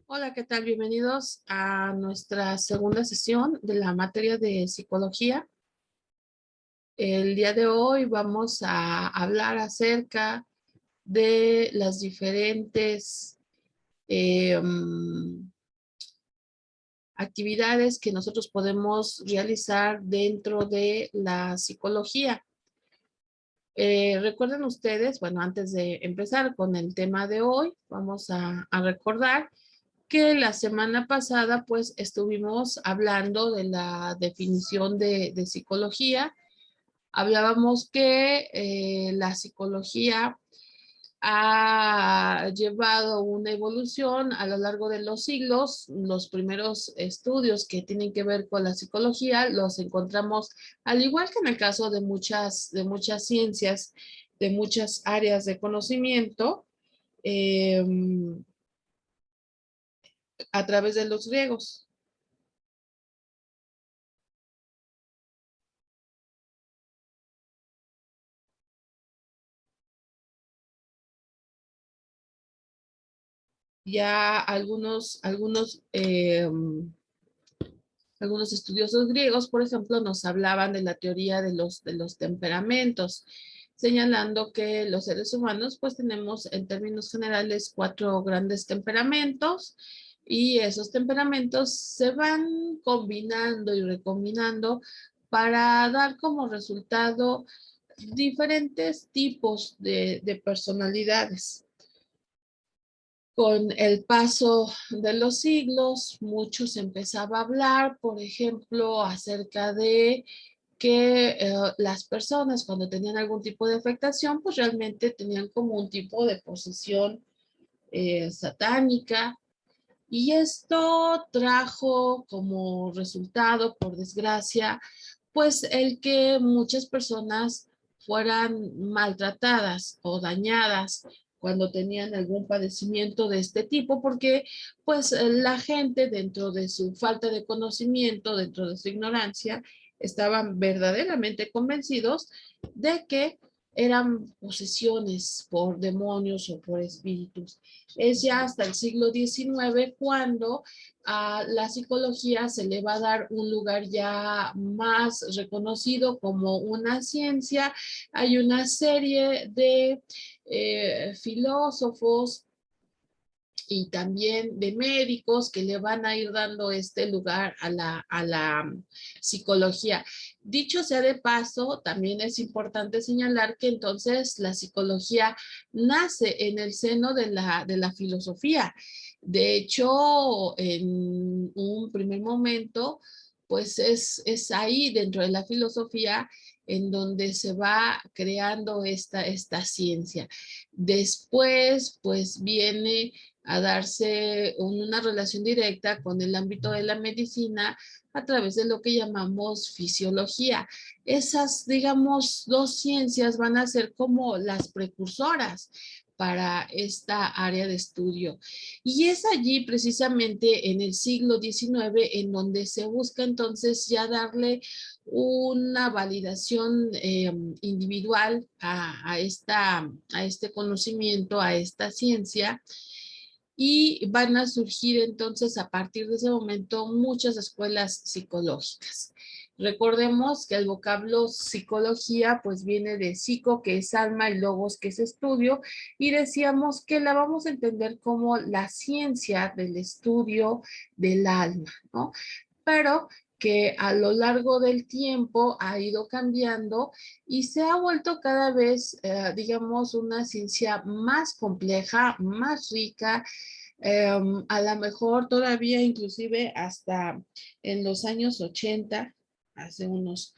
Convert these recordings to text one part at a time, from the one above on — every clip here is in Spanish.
Hola, ¿qué tal? Bienvenidos a nuestra segunda sesión de la materia de psicología. El día de hoy vamos a hablar acerca de las diferentes actividades que nosotros podemos realizar dentro de la psicología. Recuerden ustedes, bueno, antes de empezar con el tema de hoy, vamos a recordar que la semana pasada pues estuvimos hablando de la definición de psicología. Hablábamos que la psicología ha llevado una evolución a lo largo de los siglos. Los primeros estudios que tienen que ver con la psicología los encontramos, al igual que en el caso de muchas ciencias, de muchas áreas de conocimiento, eh, a través de los griegos. Ya algunos estudiosos griegos, por ejemplo, nos hablaban de la teoría de los temperamentos, señalando que los seres humanos pues tenemos en términos generales cuatro grandes temperamentos y esos temperamentos se van combinando y recombinando para dar como resultado diferentes tipos de personalidades. Con el paso de los siglos, mucho se empezaba a hablar, por ejemplo, acerca de que las personas cuando tenían algún tipo de afectación, pues realmente tenían como un tipo de posesión satánica. Y esto trajo como resultado, por desgracia, pues el que muchas personas fueran maltratadas o dañadas cuando tenían algún padecimiento de este tipo, porque pues la gente dentro de su falta de conocimiento, dentro de su ignorancia, estaban verdaderamente convencidos de que eran posesiones por demonios o por espíritus. Es ya hasta el siglo XIX cuando a la psicología se le va a dar un lugar ya más reconocido como una ciencia. Hay una serie de filósofos y también de médicos que le van a ir dando este lugar a la psicología. Dicho sea de paso, también es importante señalar que entonces la psicología nace en el seno de la filosofía. De hecho, en un primer momento, pues es ahí dentro de la filosofía en donde se va creando esta ciencia. Después, pues viene a darse una relación directa con el ámbito de la medicina a través de lo que llamamos fisiología. Esas, digamos, dos ciencias van a ser como las precursoras para esta área de estudio. Y es allí precisamente en el siglo XIX en donde se busca entonces ya darle una validación individual a este conocimiento, a esta ciencia, y van a surgir entonces a partir de ese momento muchas escuelas psicológicas. Recordemos que el vocablo psicología pues viene de psico, que es alma, y logos, que es estudio, y decíamos que la vamos a entender como la ciencia del estudio del alma, ¿no? Pero que a lo largo del tiempo ha ido cambiando y se ha vuelto cada vez, digamos, una ciencia más compleja, más rica, a lo mejor todavía inclusive hasta en los años 80, hace unos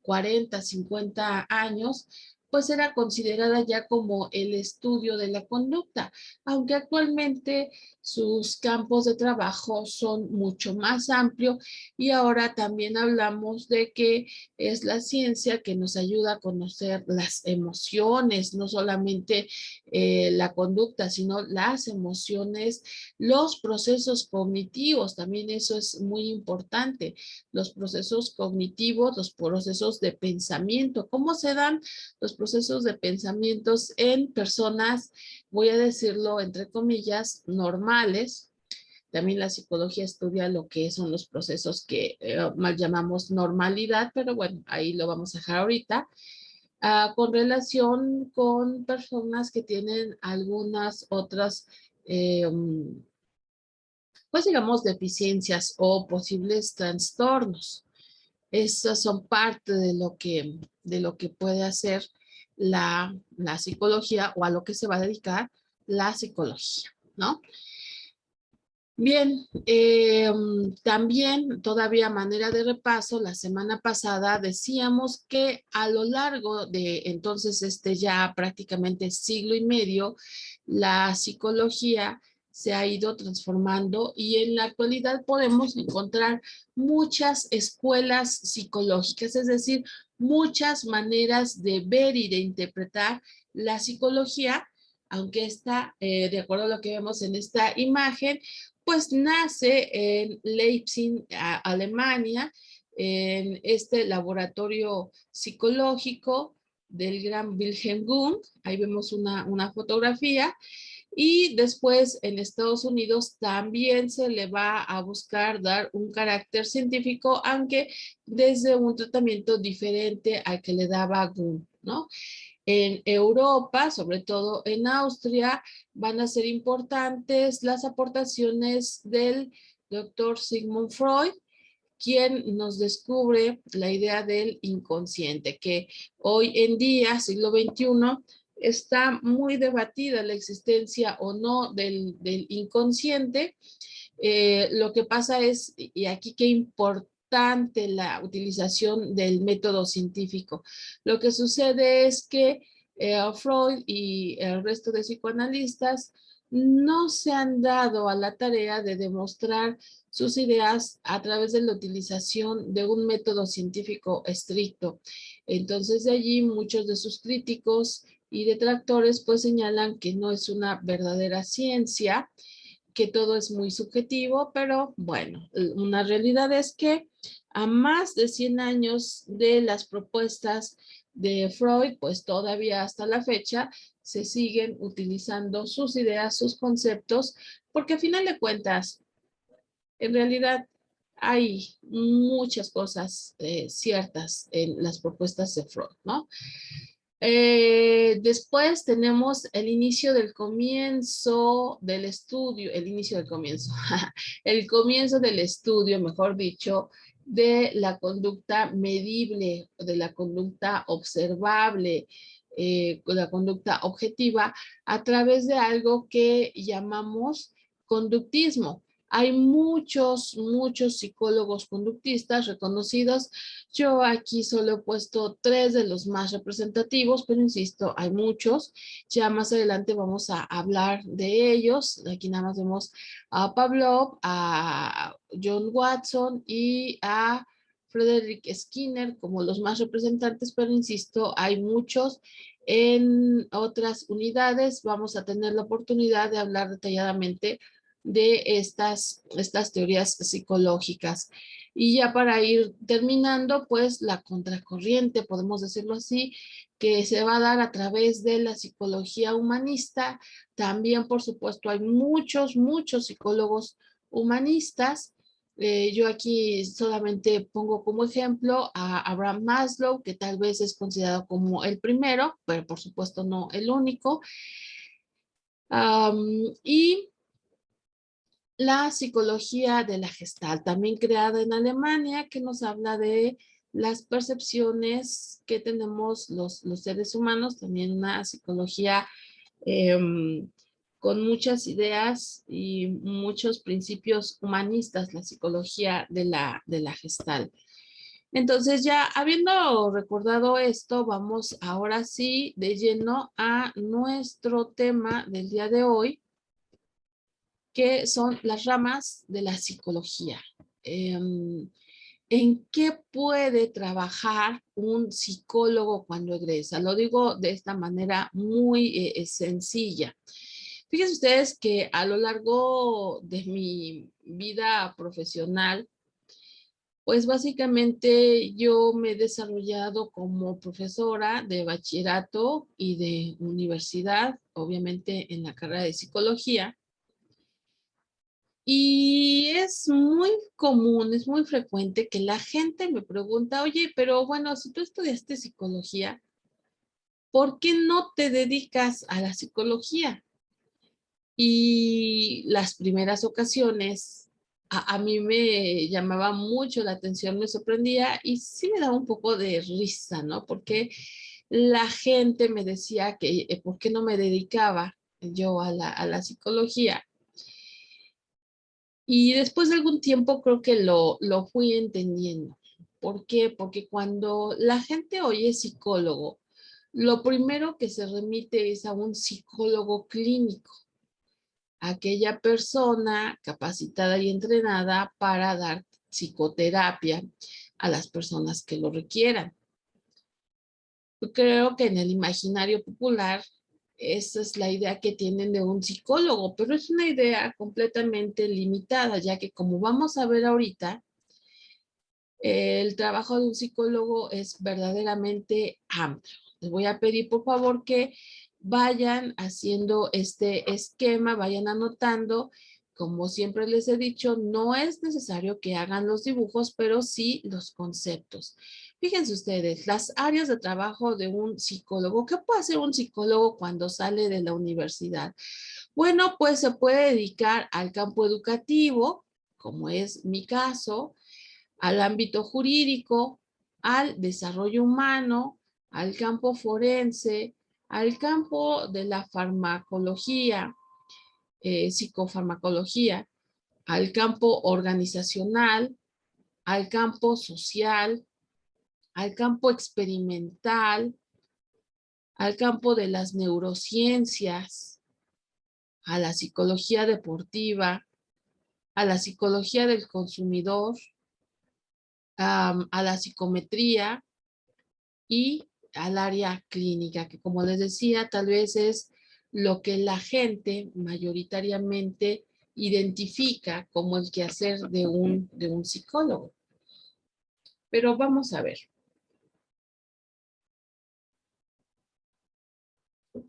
40, 50 años, pues era considerada ya como el estudio de la conducta, aunque actualmente sus campos de trabajo son mucho más amplios y ahora también hablamos de que es la ciencia que nos ayuda a conocer las emociones, no solamente la conducta, sino las emociones, los procesos cognitivos, también eso es muy importante, los procesos cognitivos, los procesos de pensamiento, cómo se dan los procesos de pensamientos en personas, voy a decirlo entre comillas, normales, También la psicología estudia lo que son los procesos que mal llamamos normalidad, pero bueno, ahí lo vamos a dejar ahorita. Con relación con personas que tienen algunas otras, pues digamos, deficiencias o posibles trastornos. Esas son parte de lo que puede hacer la psicología o a lo que se va a dedicar la psicología, ¿no? Bien, también todavía a manera de repaso, la semana pasada decíamos que a lo largo de entonces ya prácticamente siglo y medio, la psicología se ha ido transformando y en la actualidad podemos encontrar muchas escuelas psicológicas, es decir, muchas maneras de ver y de interpretar la psicología, aunque está, de acuerdo a lo que vemos en esta imagen, pues nace en Leipzig, Alemania, en este laboratorio psicológico del gran Wilhelm Wundt. Ahí vemos una fotografía. Y después en Estados Unidos también se le va a buscar dar un carácter científico, aunque desde un tratamiento diferente al que le daba Wundt, ¿no? En Europa, sobre todo en Austria, van a ser importantes las aportaciones del doctor Sigmund Freud, quien nos descubre la idea del inconsciente, que hoy en día, siglo XXI, está muy debatida la existencia o no del inconsciente. Lo que pasa es, y aquí qué importante la utilización del método científico. Lo que sucede es que Freud y el resto de psicoanalistas no se han dado a la tarea de demostrar sus ideas a través de la utilización de un método científico estricto. Entonces, de allí muchos de sus críticos y detractores pues señalan que no es una verdadera ciencia, que todo es muy subjetivo, pero bueno, una realidad es que a más de 100 años de las propuestas de Freud, pues todavía hasta la fecha se siguen utilizando sus ideas, sus conceptos, porque a final de cuentas, en realidad hay muchas cosas ciertas en las propuestas de Freud, ¿no? Después tenemos el inicio del comienzo del estudio, el inicio del comienzo, el comienzo del estudio, mejor dicho, de la conducta medible, de la conducta observable, la conducta objetiva, a través de algo que llamamos conductismo. Hay muchos psicólogos conductistas reconocidos. Yo aquí solo he puesto 3 de los más representativos, pero insisto, hay muchos. Ya más adelante vamos a hablar de ellos. Aquí nada más vemos a Pavlov, a John Watson y a Frederick Skinner como los más representantes, pero insisto, hay muchos. En otras unidades vamos a tener la oportunidad de hablar detalladamente de estas teorías psicológicas. Y ya para ir terminando, pues la contracorriente, podemos decirlo así, que se va a dar a través de la psicología humanista. También, por supuesto, hay muchos psicólogos humanistas. Yo aquí solamente pongo como ejemplo a Abraham Maslow, que tal vez es considerado como el primero, pero por supuesto no el único. Y la psicología de la Gestalt, también creada en Alemania, que nos habla de las percepciones que tenemos los seres humanos, también una psicología eh, con muchas ideas y muchos principios humanistas, la psicología de la Gestalt. Entonces ya habiendo recordado esto, vamos ahora sí de lleno a nuestro tema del día de hoy, que son las ramas de la psicología. ¿En qué puede trabajar un psicólogo cuando egresa? Lo digo de esta manera muy sencilla. Fíjense ustedes que a lo largo de mi vida profesional, pues básicamente yo me he desarrollado como profesora de bachillerato y de universidad, obviamente en la carrera de psicología. Y es muy común, es muy frecuente que la gente me pregunta, oye, pero bueno, si tú estudiaste psicología, ¿por qué no te dedicas a la psicología? Y las primeras ocasiones a mí me llamaba mucho la atención, me sorprendía y sí me daba un poco de risa, ¿no? Porque la gente me decía que por qué no me dedicaba yo a la psicología. Y después de algún tiempo creo que lo fui entendiendo. ¿Por qué? Porque cuando la gente oye psicólogo, lo primero que se remite es a un psicólogo clínico, aquella persona capacitada y entrenada para dar psicoterapia a las personas que lo requieran. Yo creo que en el imaginario popular esa es la idea que tienen de un psicólogo, pero es una idea completamente limitada, ya que como vamos a ver ahorita, el trabajo de un psicólogo es verdaderamente amplio. Les voy a pedir por favor que vayan haciendo este esquema, vayan anotando. Como siempre les he dicho, no es necesario que hagan los dibujos, pero sí los conceptos. Fíjense ustedes, las áreas de trabajo de un psicólogo. ¿Qué puede hacer un psicólogo cuando sale de la universidad? Bueno, pues se puede dedicar al campo educativo, como es mi caso, al ámbito jurídico, al desarrollo humano, al campo forense, al campo de la farmacología, psicofarmacología, al campo organizacional, al campo social, al campo experimental, al campo de las neurociencias, a la psicología deportiva, a la psicología del consumidor, a la psicometría y al área clínica, que como les decía, tal vez es lo que la gente mayoritariamente identifica como el quehacer de un psicólogo. Pero vamos a ver.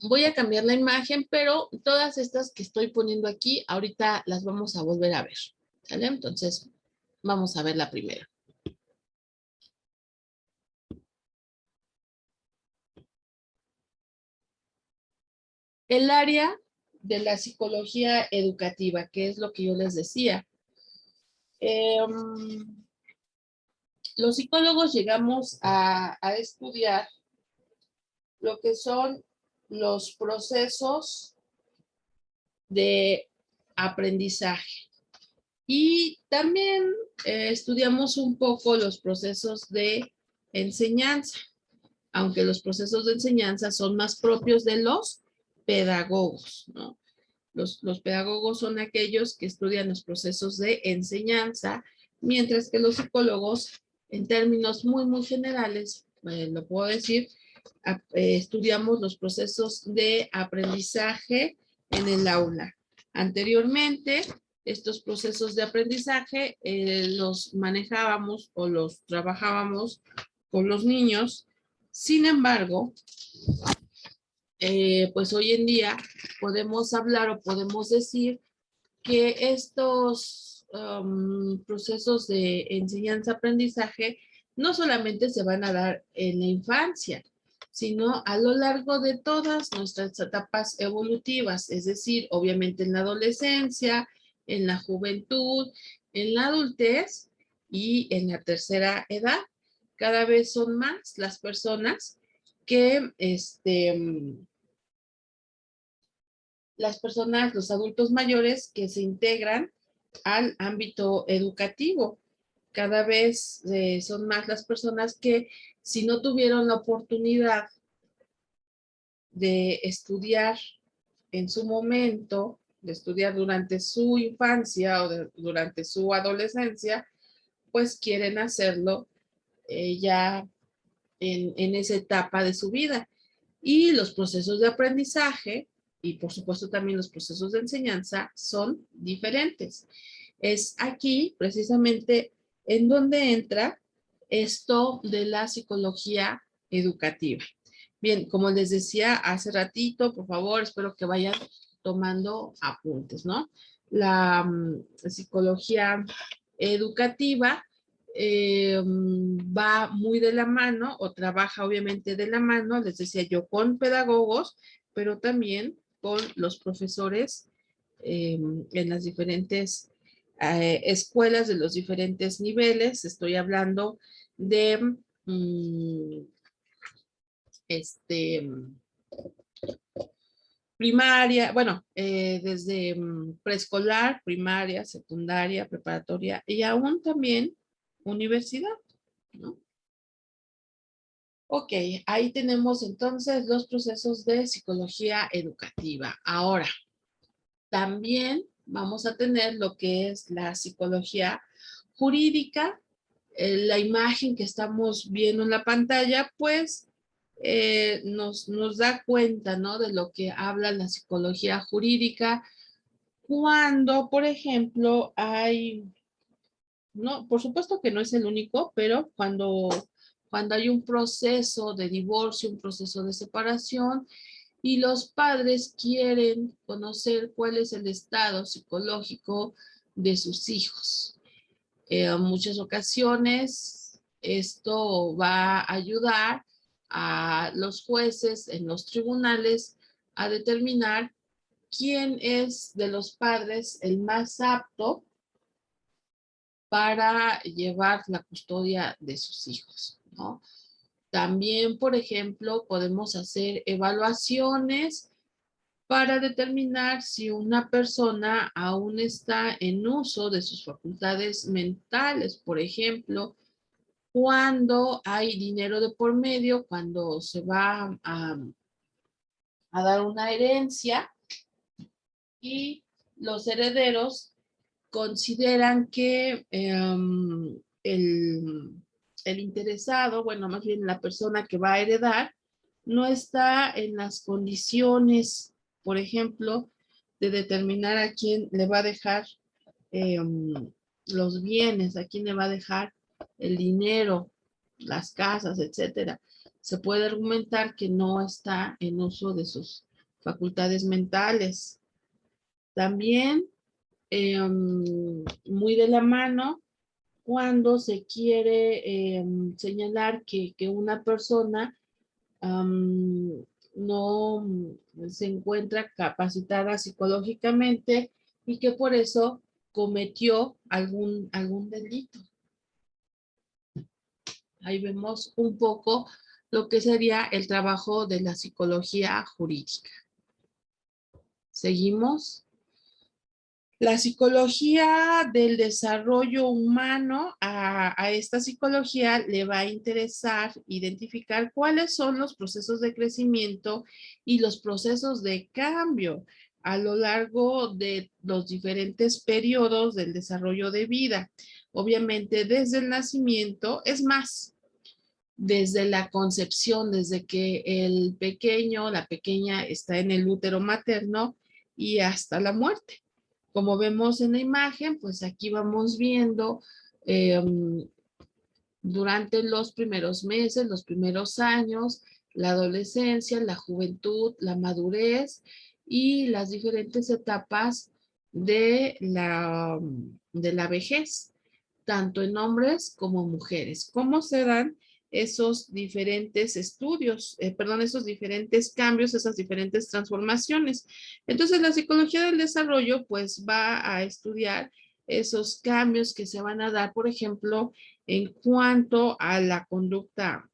Voy a cambiar la imagen, pero todas estas que estoy poniendo aquí, ahorita las vamos a volver a ver. ¿Sale? Entonces, vamos a ver la primera. El área de la psicología educativa, que es lo que yo les decía. Los psicólogos llegamos a estudiar lo que son los procesos de aprendizaje y también estudiamos un poco los procesos de enseñanza, aunque los procesos de enseñanza son más propios de los pedagogos, ¿no? Los pedagogos son aquellos que estudian los procesos de enseñanza, mientras que los psicólogos, en términos muy generales, lo puedo decir, estudiamos los procesos de aprendizaje en el aula. Anteriormente, estos procesos de aprendizaje los manejábamos o los trabajábamos con los niños. Sin embargo, pues hoy en día podemos hablar o podemos decir que estos procesos de enseñanza-aprendizaje no solamente se van a dar en la infancia, sino a lo largo de todas nuestras etapas evolutivas, es decir, obviamente en la adolescencia, en la juventud, en la adultez y en la tercera edad. Cada vez son más las personas que las personas, los adultos mayores que se integran al ámbito educativo. Cada vez son más las personas que si no tuvieron la oportunidad de estudiar en su momento, de estudiar durante su infancia o durante su adolescencia, pues quieren hacerlo ya en esa etapa de su vida. Y los procesos de aprendizaje y por supuesto también los procesos de enseñanza son diferentes. Es aquí precisamente en donde entra esto de la psicología educativa. Bien, como les decía hace ratito, por favor, espero que vayan tomando apuntes, ¿no? la psicología educativa va muy de la mano o trabaja obviamente de la mano, les decía yo, con pedagogos, pero también con los profesores en las diferentes escuelas de los diferentes niveles. Estoy hablando de este, primaria, bueno, desde preescolar, primaria, secundaria, preparatoria y aún también universidad, ¿no? Ok, ahí tenemos entonces los procesos de psicología educativa. Ahora, también vamos a tener lo que es la psicología jurídica. La imagen que estamos viendo en la pantalla, pues nos da cuenta, ¿no? De lo que habla la psicología jurídica cuando, por ejemplo, hay, no, por supuesto que no es el único, pero cuando hay un proceso de divorcio, un proceso de separación, y los padres quieren conocer cuál es el estado psicológico de sus hijos. En muchas ocasiones esto va a ayudar a los jueces en los tribunales a determinar quién es de los padres el más apto para llevar la custodia de sus hijos, ¿no? También, por ejemplo, podemos hacer evaluaciones para determinar si una persona aún está en uso de sus facultades mentales, por ejemplo, cuando hay dinero de por medio, cuando se va a dar una herencia y los herederos consideran que el interesado, bueno, más bien la persona que va a heredar, no está en las condiciones, por ejemplo, de determinar a quién le va a dejar eh, los bienes, a quién le va a dejar el dinero, las casas, etcétera. Se puede argumentar que no está en uso de sus facultades mentales. También muy de la mano cuando se quiere señalar que una persona no se encuentra capacitada psicológicamente y que por eso cometió algún delito. Ahí vemos un poco lo que sería el trabajo de la psicología jurídica. Seguimos. La psicología del desarrollo humano, a esta psicología le va a interesar identificar cuáles son los procesos de crecimiento y los procesos de cambio a lo largo de los diferentes periodos del desarrollo de vida. Obviamente desde el nacimiento, es más, desde la concepción, desde que el pequeño, la pequeña está en el útero materno y hasta la muerte. Como vemos en la imagen, pues aquí vamos viendo durante los primeros meses, los primeros años, la adolescencia, la juventud, la madurez y las diferentes etapas de la vejez, tanto en hombres como mujeres. ¿Cómo se dan esos diferentes estudios, esos diferentes cambios, esas diferentes transformaciones? Entonces, la psicología del desarrollo, pues, va a estudiar esos cambios que se van a dar, por ejemplo, en cuanto a la conducta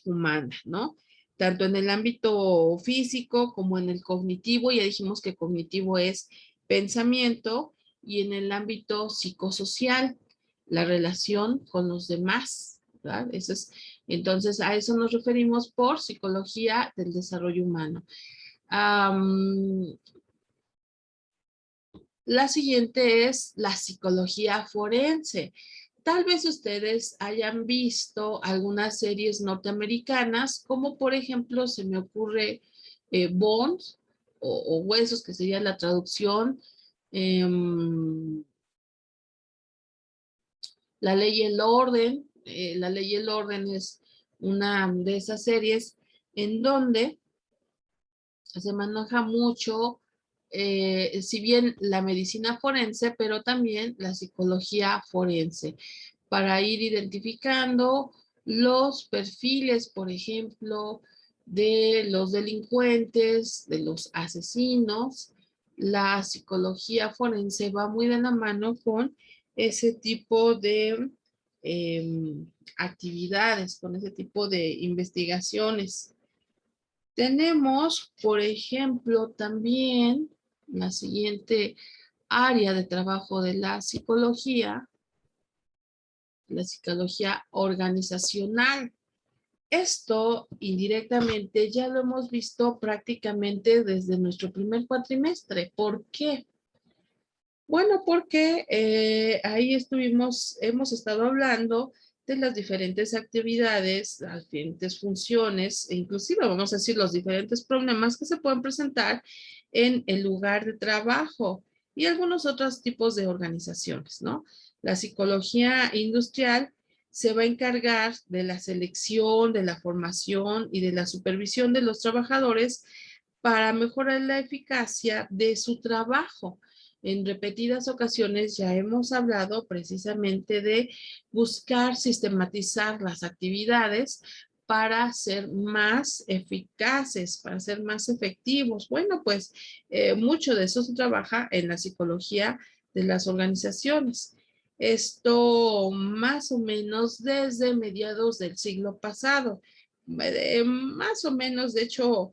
humana, ¿no? Tanto en el ámbito físico como en el cognitivo, ya dijimos que cognitivo es pensamiento, y en el ámbito psicosocial, la relación con los demás, ¿verdad? Entonces, a eso nos referimos por psicología del desarrollo humano. La siguiente es la psicología forense. Tal vez ustedes hayan visto algunas series norteamericanas, como por ejemplo se me ocurre Bones o Huesos, que sería la traducción, La Ley y el Orden. La Ley y el Orden es una de esas series en donde se maneja mucho si bien la medicina forense, pero también la psicología forense, para ir identificando los perfiles, por ejemplo, de los delincuentes, de los asesinos. La psicología forense va muy de la mano con ese tipo de actividades, con ese tipo de investigaciones. Tenemos, por ejemplo, también la siguiente área de trabajo de la psicología organizacional. Esto indirectamente ya lo hemos visto prácticamente desde nuestro primer cuatrimestre. ¿Por qué? Bueno, porque ahí hemos estado hablando de las diferentes actividades, las diferentes funciones, e inclusive vamos a decir los diferentes problemas que se pueden presentar en el lugar de trabajo y algunos otros tipos de organizaciones, ¿no? La psicología industrial se va a encargar de la selección, de la formación y de la supervisión de los trabajadores para mejorar la eficacia de su trabajo. En repetidas ocasiones ya hemos hablado precisamente de buscar sistematizar las actividades para ser más eficaces, para ser más efectivos. Bueno, pues mucho de eso se trabaja en la psicología de las organizaciones. Esto más o menos desde mediados del siglo pasado. Más o menos, de hecho,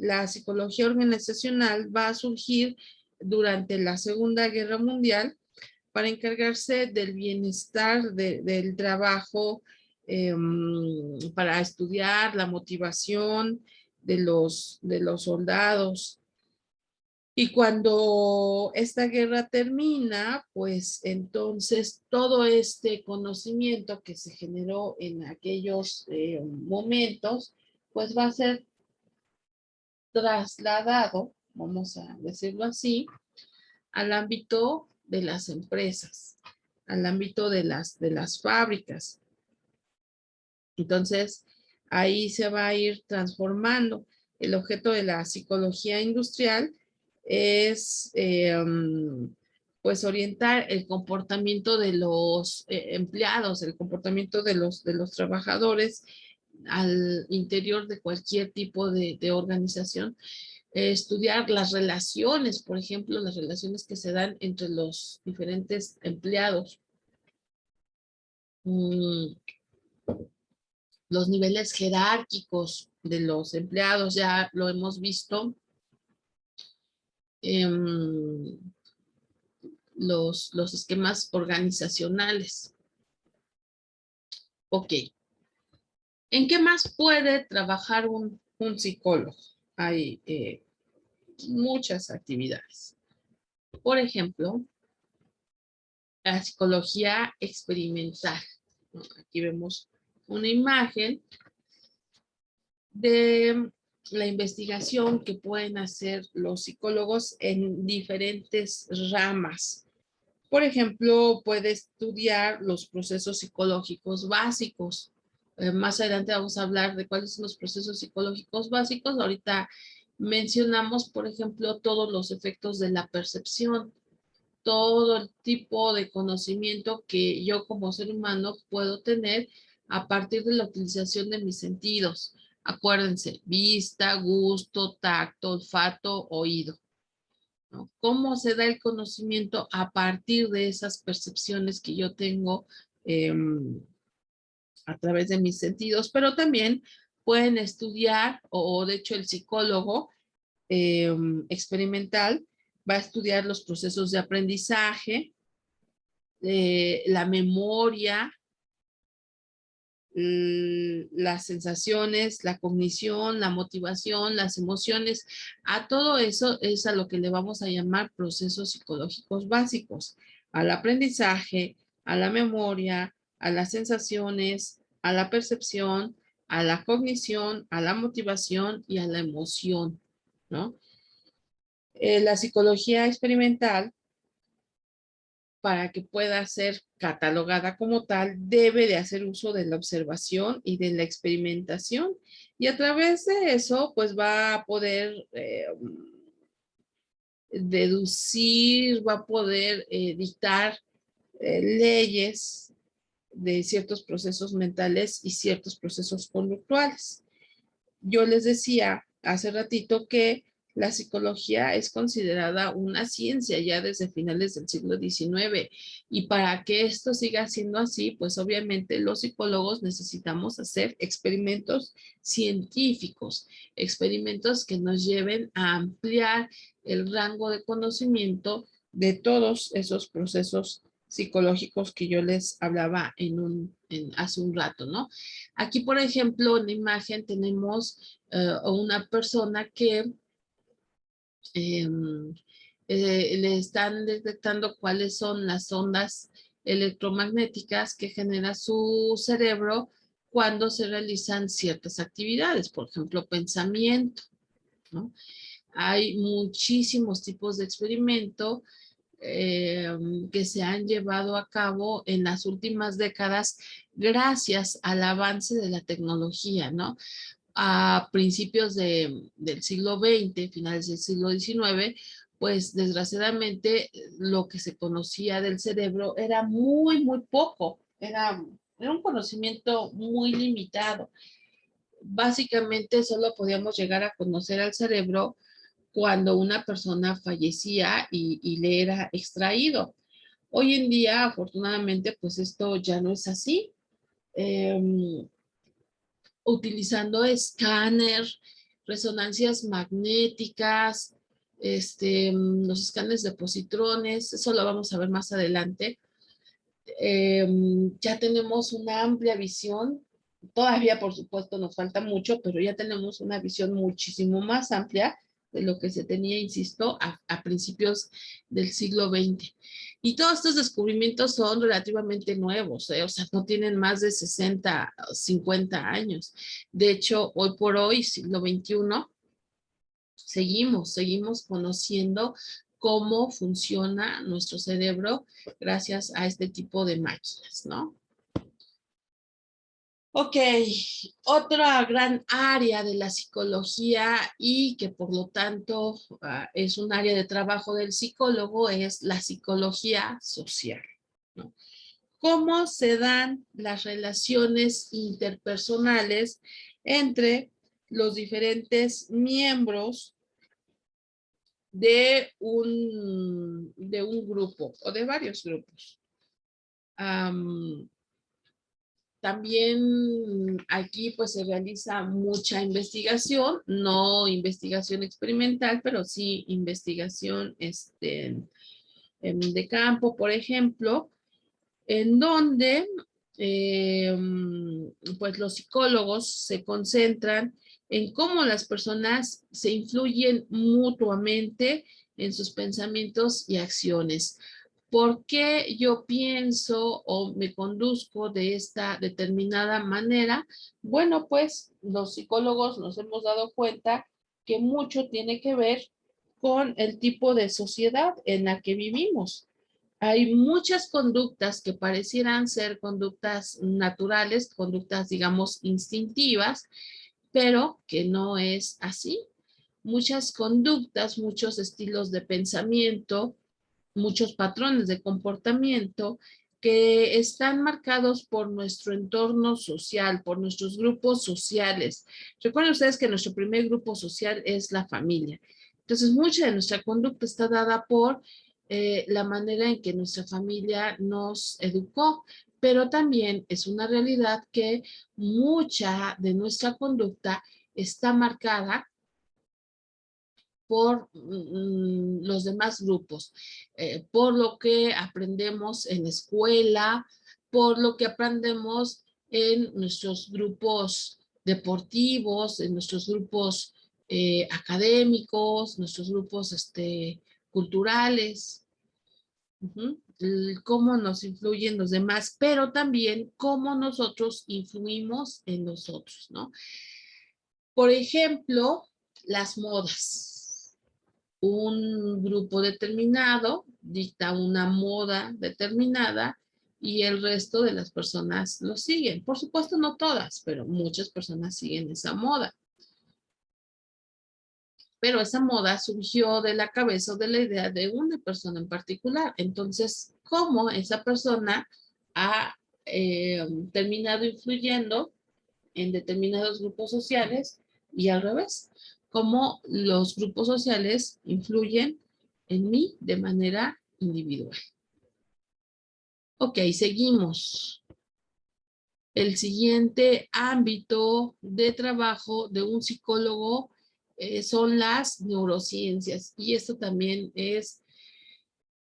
la psicología organizacional va a surgir durante la Segunda Guerra Mundial para encargarse del bienestar del trabajo, para estudiar la motivación de los soldados. Y cuando esta guerra termina, pues entonces todo este conocimiento que se generó en aquellos momentos, pues va a ser trasladado, vamos a decirlo así, al ámbito de las empresas, al ámbito de las fábricas. Entonces, ahí se va a ir transformando. El objeto de la psicología industrial es, pues, orientar el comportamiento de los empleados, el comportamiento de los trabajadores al interior de cualquier tipo de organización, estudiar las relaciones, por ejemplo, las relaciones que se dan entre los diferentes empleados, los niveles jerárquicos de los empleados, ya lo hemos visto, los esquemas organizacionales. Ok, ¿en qué más puede trabajar un psicólogo? Hay muchas actividades. Por ejemplo, la psicología experimental. Aquí vemos una imagen de la investigación que pueden hacer los psicólogos en diferentes ramas. Por ejemplo, puede estudiar los procesos psicológicos básicos. Más adelante vamos a hablar de cuáles son los procesos psicológicos básicos. Ahorita mencionamos, por ejemplo, todos los efectos de la percepción, todo el tipo de conocimiento que yo como ser humano puedo tener a partir de la utilización de mis sentidos. Acuérdense, vista, gusto, tacto, olfato, oído, ¿no? ¿Cómo se da el conocimiento a partir de esas percepciones que yo tengo eh, a través de mis sentidos? Pero también pueden estudiar, o de hecho el psicólogo experimental va a estudiar los procesos de aprendizaje, la memoria, las sensaciones, la cognición, la motivación, las emociones. A todo eso es a lo que le vamos a llamar procesos psicológicos básicos, al aprendizaje, a la memoria, a las sensaciones, a la percepción, a la cognición, a la motivación y a la emoción, ¿no? La psicología experimental, para que pueda ser catalogada como tal, debe de hacer uso de la observación y de la experimentación. Y a través de eso, pues va a poder deducir, va a poder dictar leyes de ciertos procesos mentales y ciertos procesos conductuales. Yo les decía hace ratito que la psicología es considerada una ciencia ya desde finales del siglo XIX y para que esto siga siendo así, pues obviamente los psicólogos necesitamos hacer experimentos científicos, experimentos que nos lleven a ampliar el rango de conocimiento de todos esos procesos psicológicos que yo les hablaba hace un rato, ¿no? Aquí, por ejemplo, en la imagen tenemos una persona que le están detectando cuáles son las ondas electromagnéticas que genera su cerebro cuando se realizan ciertas actividades, por ejemplo, pensamiento, ¿no? Hay muchísimos tipos de experimento que se han llevado a cabo en las últimas décadas gracias al avance de la tecnología, ¿no? A principios del siglo XX, finales del siglo XIX, pues desgraciadamente lo que se conocía del cerebro era muy poco, era un conocimiento muy limitado. Básicamente solo podíamos llegar a conocer al cerebro cuando una persona fallecía y le era extraído. Hoy en día, afortunadamente, pues esto ya no es así. Utilizando escáner, resonancias magnéticas, los escáneres de positrones, eso lo vamos a ver más adelante. Ya tenemos una amplia visión, todavía por supuesto nos falta mucho, pero ya tenemos una visión muchísimo más amplia de lo que se tenía, insisto, a principios del siglo XX. Y todos estos descubrimientos son relativamente nuevos, o sea, no tienen más de 60 o 50 años. De hecho, hoy por hoy, siglo XXI, seguimos conociendo cómo funciona nuestro cerebro gracias a este tipo de máquinas, ¿no? Ok, otra gran área de la psicología y que por lo tanto es un área de trabajo del psicólogo es la psicología social, ¿no? ¿Cómo se dan las relaciones interpersonales entre los diferentes miembros de un grupo o de varios grupos? También aquí pues se realiza mucha investigación, no investigación experimental, pero sí investigación de campo, por ejemplo, en donde eh, pues los psicólogos se concentran en cómo las personas se influyen mutuamente en sus pensamientos y acciones. ¿Por qué yo pienso o me conduzco de esta determinada manera? Bueno, pues los psicólogos nos hemos dado cuenta que mucho tiene que ver con el tipo de sociedad en la que vivimos. Hay muchas conductas que parecieran ser conductas naturales, conductas, digamos, instintivas, pero que no es así. Muchas conductas, muchos estilos de pensamiento, muchos patrones de comportamiento que están marcados por nuestro entorno social, por nuestros grupos sociales. Recuerden ustedes que nuestro primer grupo social es la familia. Entonces, mucha de nuestra conducta está dada por la manera en que nuestra familia nos educó, pero también es una realidad que mucha de nuestra conducta está marcada por los demás grupos, por lo que aprendemos en escuela, por lo que aprendemos en nuestros grupos deportivos, en nuestros grupos académicos, nuestros grupos culturales, cómo nos influyen los demás, pero también cómo nosotros influimos en nosotros, ¿no? Por ejemplo, las modas. Un grupo determinado dicta una moda determinada y el resto de las personas lo siguen. Por supuesto, no todas, pero muchas personas siguen esa moda. pero esa moda surgió de la cabeza o de la idea de una persona en particular. Entonces, ¿cómo esa persona ha terminado influyendo en determinados grupos sociales y al revés? ¿Cómo los grupos sociales influyen en mí de manera individual? Ok, seguimos. El siguiente ámbito de trabajo de un psicólogo son las neurociencias, y esto también es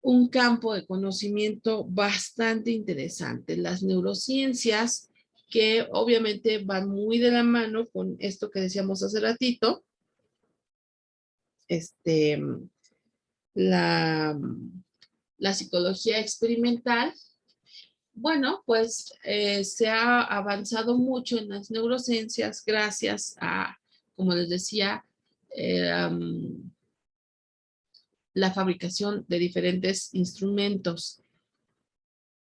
un campo de conocimiento bastante interesante. Las neurociencias, que obviamente van muy de la mano con esto que decíamos hace ratito, este, la, la psicología experimental. Bueno, pues se ha avanzado mucho en las neurociencias gracias a, como les decía, la fabricación de diferentes instrumentos.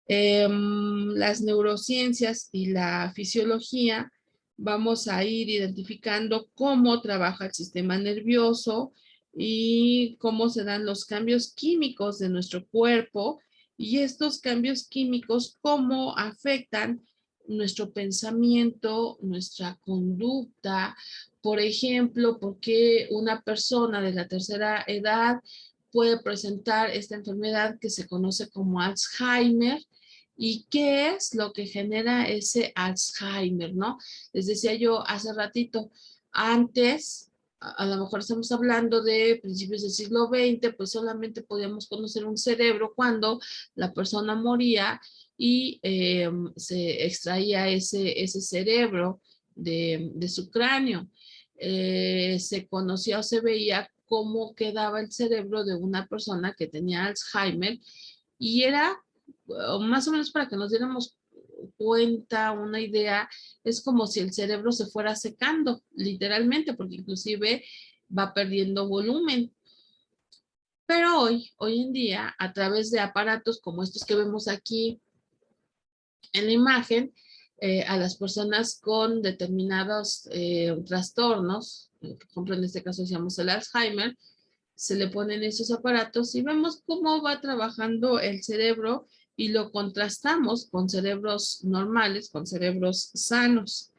Las neurociencias y la fisiología, vamos a ir identificando cómo trabaja el sistema nervioso y cómo se dan los cambios químicos de nuestro cuerpo, y estos cambios químicos cómo afectan nuestro pensamiento, nuestra conducta. Por ejemplo, por qué una persona de la tercera edad puede presentar esta enfermedad que se conoce como Alzheimer. ¿Y qué es lo que genera ese Alzheimer, no? Les decía yo hace ratito, antes, a lo mejor estamos hablando de principios del siglo XX, pues solamente podíamos conocer un cerebro cuando la persona moría y se extraía ese cerebro de su cráneo. Se conocía o se veía cómo quedaba el cerebro de una persona que tenía Alzheimer, y era más o menos para que nos diéramos cuenta, una idea, es como si el cerebro se fuera secando, literalmente, porque inclusive va perdiendo volumen. Pero hoy en día, a través de aparatos como estos que vemos aquí en la imagen, a las personas con determinados trastornos, por ejemplo, en este caso decíamos el Alzheimer, se le ponen esos aparatos y vemos cómo va trabajando el cerebro y lo contrastamos con cerebros normales, con cerebros sanos.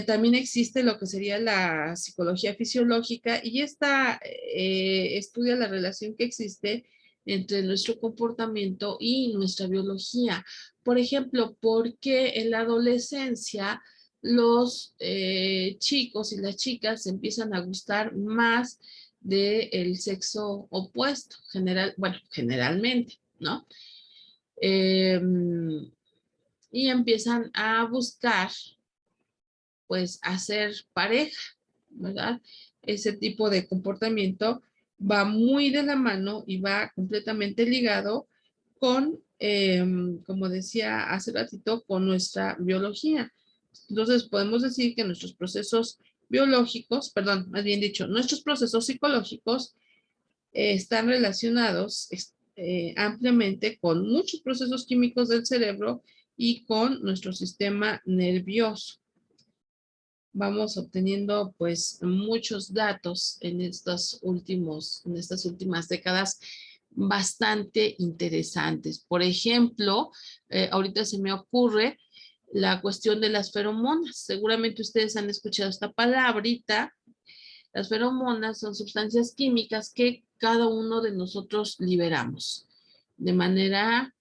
También existe lo que sería la psicología fisiológica, y esta estudia la relación que existe entre nuestro comportamiento y nuestra biología. Por ejemplo, ¿por qué en la adolescencia los chicos y las chicas se empiezan a gustar más del sexo opuesto? Generalmente, ¿no? Eh, y empiezan a buscar pues hacer pareja, ¿verdad? Ese tipo de comportamiento va muy de la mano y va completamente ligado con, como decía hace ratito, con nuestra biología. Entonces podemos decir que nuestros procesos biológicos, perdón, más bien dicho, nuestros procesos psicológicos están relacionados ampliamente con muchos procesos químicos del cerebro y con nuestro sistema nervioso. Vamos obteniendo pues muchos datos en estas últimas décadas bastante interesantes. Por ejemplo, ahorita se me ocurre la cuestión de las feromonas. Seguramente ustedes han escuchado esta palabrita. Las feromonas son sustancias químicas que cada uno de nosotros liberamos de manera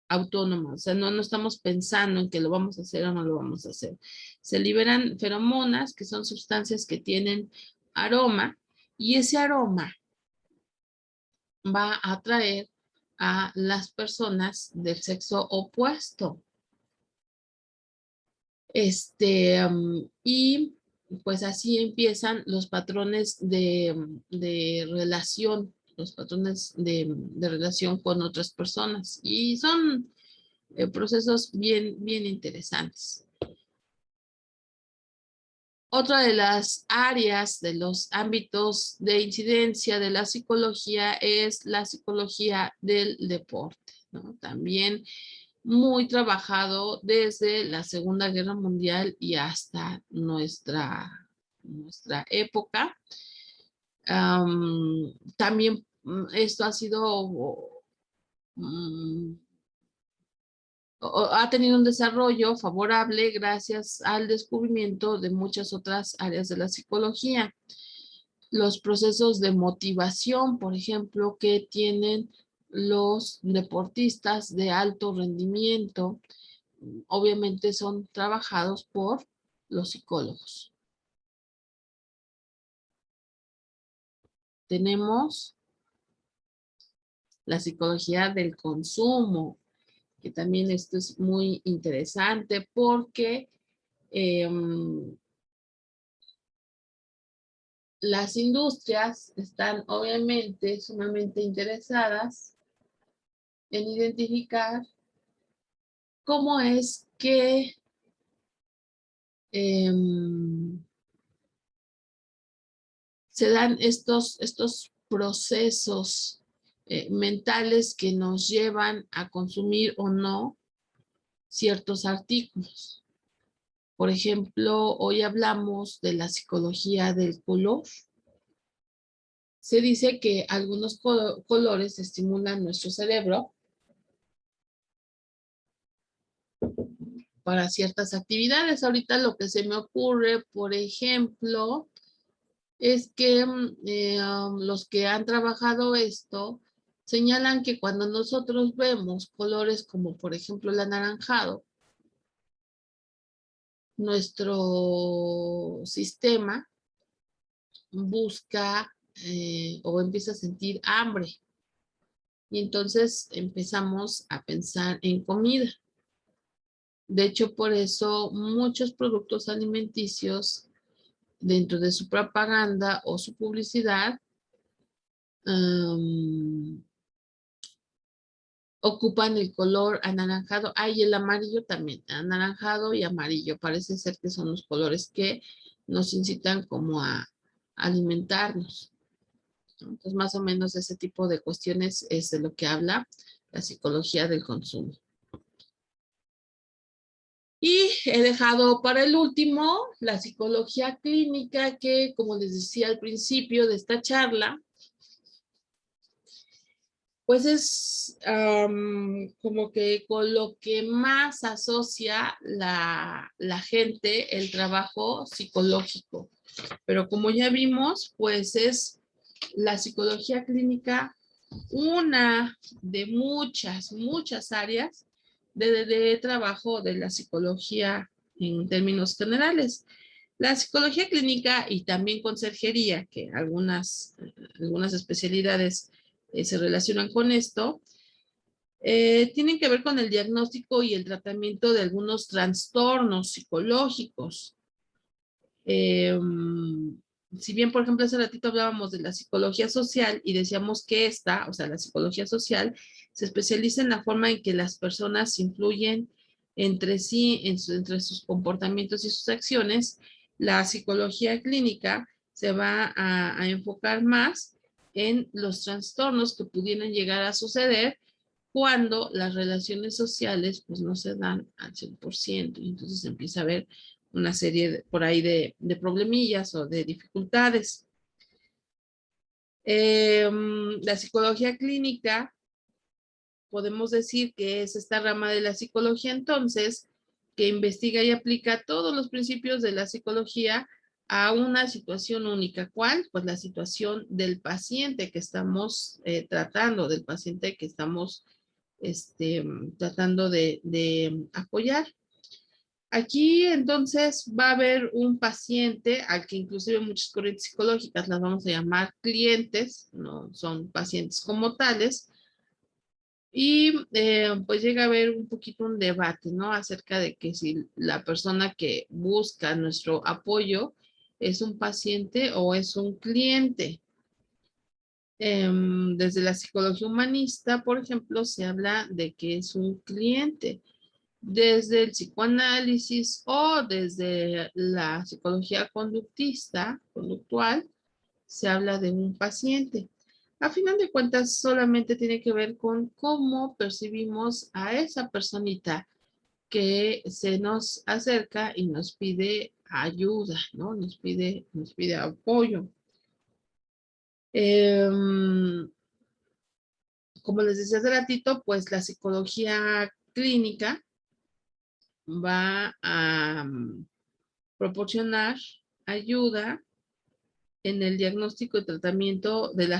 autónoma, o sea, no estamos pensando en que lo vamos a hacer o no lo vamos a hacer. Se liberan feromonas, que son sustancias que tienen aroma, y ese aroma va a atraer a las personas del sexo opuesto. Y pues así empiezan los patrones de relación, los patrones de relación con otras personas, y son procesos bien interesantes. Otra de las áreas, de los ámbitos de incidencia de la psicología es la psicología del deporte, ¿no? También muy trabajado desde la Segunda Guerra Mundial y hasta nuestra época. También esto ha sido, ha tenido un desarrollo favorable gracias al descubrimiento de muchas otras áreas de la psicología. Los procesos de motivación, por ejemplo, que tienen los deportistas de alto rendimiento, obviamente son trabajados por los psicólogos. Tenemos la psicología del consumo, que también esto es muy interesante porque las industrias están obviamente sumamente interesadas en identificar cómo es que se dan estos procesos mentales que nos llevan a consumir o no ciertos artículos. Por ejemplo, hoy hablamos de la psicología del color. Se dice que algunos colores estimulan nuestro cerebro para ciertas actividades. Ahorita lo que se me ocurre, por ejemplo, es que los que han trabajado esto señalan que cuando nosotros vemos colores como por ejemplo el anaranjado, nuestro sistema busca o empieza a sentir hambre y entonces empezamos a pensar en comida. De hecho, por eso muchos productos alimenticios dentro de su propaganda o su publicidad ocupan el color anaranjado. Y el amarillo también, anaranjado y amarillo. Parece ser que son los colores que nos incitan como a alimentarnos. Entonces, más o menos ese tipo de cuestiones es de lo que habla la psicología del consumo. Y he dejado para el último la psicología clínica, que como les decía al principio de esta charla, pues es como que con lo que más asocia la gente el trabajo psicológico. Pero como ya vimos, pues es la psicología clínica una de muchas áreas de trabajo de la psicología en términos generales. La psicología clínica y también conserjería, que algunas especialidades se relacionan con esto, tienen que ver con el diagnóstico y el tratamiento de algunos trastornos psicológicos. Si bien, por ejemplo, hace ratito hablábamos de la psicología social y decíamos que esta, o sea, la psicología social, se especializa en la forma en que las personas influyen entre sí, entre sus comportamientos y sus acciones, la psicología clínica se va a enfocar más en los trastornos que pudieran llegar a suceder cuando las relaciones sociales pues no se dan al 100%, y entonces empieza a haber una serie por ahí de problemillas o de dificultades. La psicología clínica, podemos decir que es esta rama de la psicología entonces, que investiga y aplica todos los principios de la psicología a una situación única. ¿Cuál? Pues la situación del paciente que estamos tratando, del paciente que estamos tratando de apoyar. Aquí entonces va a haber un paciente al que inclusive muchas corrientes psicológicas las vamos a llamar clientes, no son pacientes como tales, y pues llega a haber un poquito un debate, ¿no? Acerca de que si la persona que busca nuestro apoyo es un paciente o es un cliente. Desde la psicología humanista, por ejemplo, se habla de que es un cliente. Desde el psicoanálisis o desde la psicología conductual, se habla de un paciente. A final de cuentas, solamente tiene que ver con cómo percibimos a esa personita que se nos acerca y nos pide ayuda, ¿no? Nos pide apoyo. Como les decía hace ratito, pues la psicología clínica va a proporcionar ayuda en el diagnóstico y tratamiento de las